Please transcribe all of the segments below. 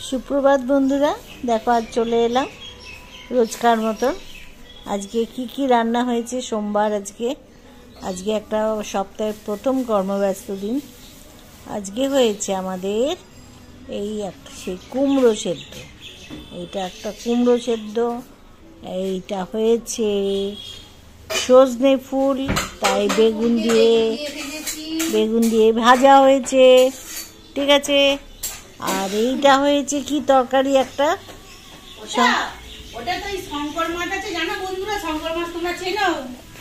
সুপ্রভাত বন্ধুরা, দেখো আজ চলে এলাম রোজকার মতন। আজকে কি রান্না হয়েছে, সোমবার আজকে একটা সপ্তাহের প্রথম কর্মব্যস্ত দিন। আজকে হয়েছে আমাদের এই একটা সেই কুমড়ো সেদ্ধ। এইটা একটা কুমড়ো সেদ্ধ, এইটা হয়েছে সজনে ফুল, তাই বেগুন দিয়ে ভাজা হয়েছে, ঠিক আছে। আর এইটা হয়েছে কি তরকারি একটা,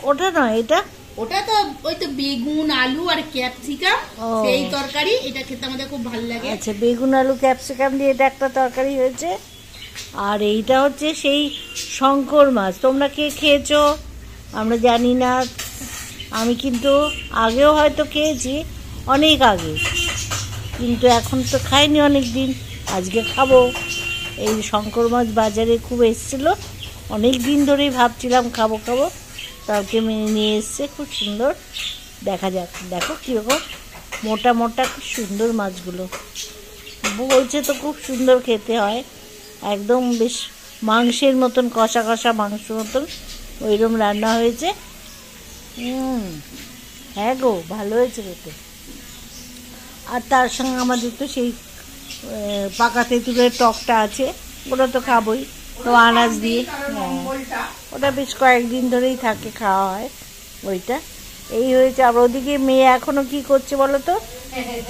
ওটা নয়, ওটা তো ওই তো বেগুন আলু আর ক্যাপসিকাম, সেই তরকারি। এটা খেতে আমাদের খুব ভালো লাগে। আচ্ছা, বেগুন আলু ক্যাপসিকাম দিয়ে এটা একটা তরকারি হয়েছে। আর এইটা হচ্ছে সেই শঙ্কর মাছ। তোমরা কে খেয়েছো আমরা জানি না, আমি কিন্তু আগেও হয়তো খেয়েছি, অনেক আগে, কিন্তু এখন তো খাইনি অনেক দিন। আজকে খাবো। এই শঙ্কর মাছ বাজারে খুব এসেছিলো, অনেক দিন ধরেই ভাবছিলাম খাবো, কাউকে নিয়ে এসছে, খুব সুন্দর। দেখা যাক, দেখো কীরকম মোটা মোটা, খুব সুন্দর মাছগুলো। বলছে তো খুব সুন্দর খেতে হয়, একদম বেশ মাংসের মতন, কষা কষা মাংস মতন ওইরকম রান্না হয়েছে। হ্যাঁ গো, ভালো হয়েছে খেতে। আর তার সঙ্গে আমাদের তো সেই পাকা তেঁতুলের টকটা আছে, ওটা তো খাবোই, তো আনাজ দিয়ে। ওটা বেশ কয়েকদিন ধরেই থাকে, খাওয়া হয় ওইটা। এই হয়েছে। আর ওদিকে মেয়ে এখনো কি করছে বলো তো,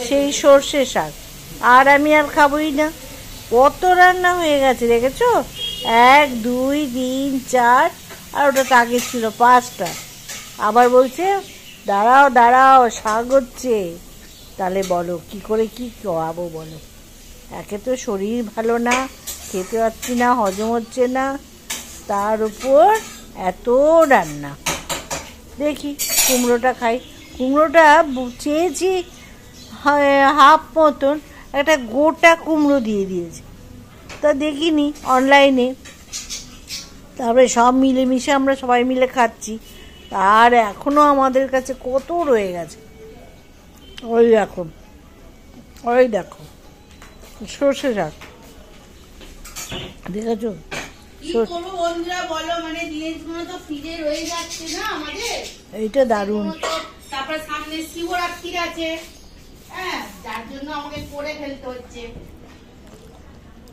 সেই সর্ষে শাক। আর আমি আর খাবোই না, কত রান্না হয়ে গেছে দেখেছো, 1 2 3 4, আর ওটা তো আগে ছিল 5টা। আবার বলছে দাঁড়াও শাক হচ্ছে। তাহলে বলো কি করে কি খাওয়াবো বলো? একে তো শরীর ভালো না, খেতে পাচ্ছি না, হজম হচ্ছে না, তার উপর এত রান্না। দেখি কুমড়োটা খাই। কুমড়োটা চেয়েছি হাফ মতন, একটা গোটা কুমড়ো দিয়ে দিয়েছে, তা দেখিনি অনলাইনে। তারপরে সব মিলেমিশে আমরা সবাই মিলে খাচ্ছি। আর এখনো আমাদের কাছে কত রয়ে গেছে। ওই দেখো সর্ষে শাক, দেখেছো? এইটা দারুণ। তারপরে সামনে শিবরাত্রি আছে, যার জন্য আমাকে করে ফেলতে হচ্ছে।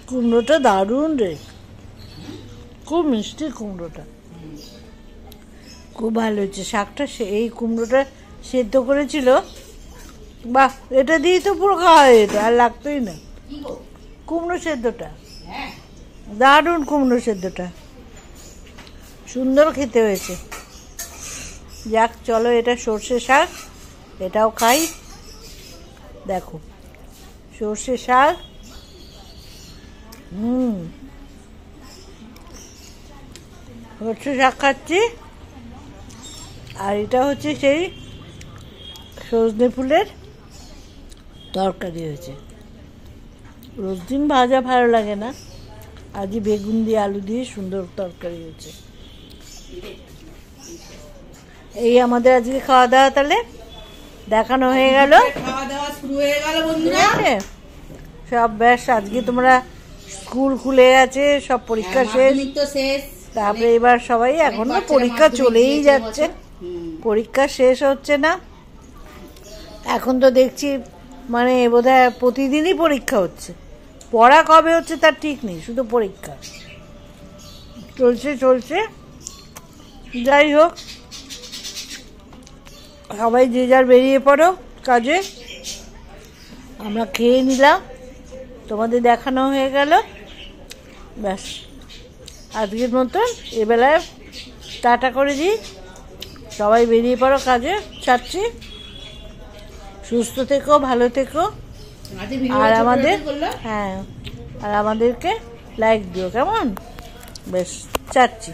কুমড়োটা দারুণ রে, খুব মিষ্টি কুমড়োটা, খুব ভালো হয়েছে শাকটা। এই কুমড়োটা সেদ্ধ করেছিল, বাহ, এটা দিয়েই তো পুরো খাওয়া হয়ে যেত, আর লাগতোই না। কুমড়ো সেদ্ধটা দারুণ, কুমড়ো সেদ্ধটা সুন্দর খেতে হয়েছে। যাক, চলো, এটা সর্ষে শাক, এটাও খাই। দেখো সর্ষে শাক, সর্ষে শাক খাচ্ছি। আর এটা হচ্ছে সেই সজনে ফুলের তরকারি হয়েছে। রোজ দিন ভাজা ভালো লাগে না, আজকে বেগুন দিয়ে আলু দিয়ে সুন্দর তরকারি হয়েছে। এই আমাদের আজকে খাওয়া দাওয়া, তাহলে দেখানো হয়ে গেল, খাওয়া দাওয়া শুরু হয়ে গেল বন্ধুরা। সব ব্যাস, আজকে তোমরা স্কুল খুলে গেছে, সব পরীক্ষা শেষ। তারপরে এবার সবাই, এখন তো পরীক্ষা চলেই যাচ্ছে, পরীক্ষা শেষ হচ্ছে না। এখন তো দেখছি মানে বোধহয় প্রতিদিনই পরীক্ষা হচ্ছে, পড়া কবে হচ্ছে তার ঠিক নেই, শুধু পরীক্ষা চলছে। যাই হোক, সবাই যে যার বেরিয়ে পড়ো কাজে। আমরা খেয়ে নিলাম, তোমাদের দেখানো হয়ে গেল, ব্যাস আজকের মতন এবেলায় টাটা করে দিই। সবাই বেরিয়ে পড়ো কাজে, ছাড়ছি। সুস্থ থেকো, ভালো থেকো। আর আমাদেরকে লাইক দিও, কেমন? বেশ, ছাড়ছি।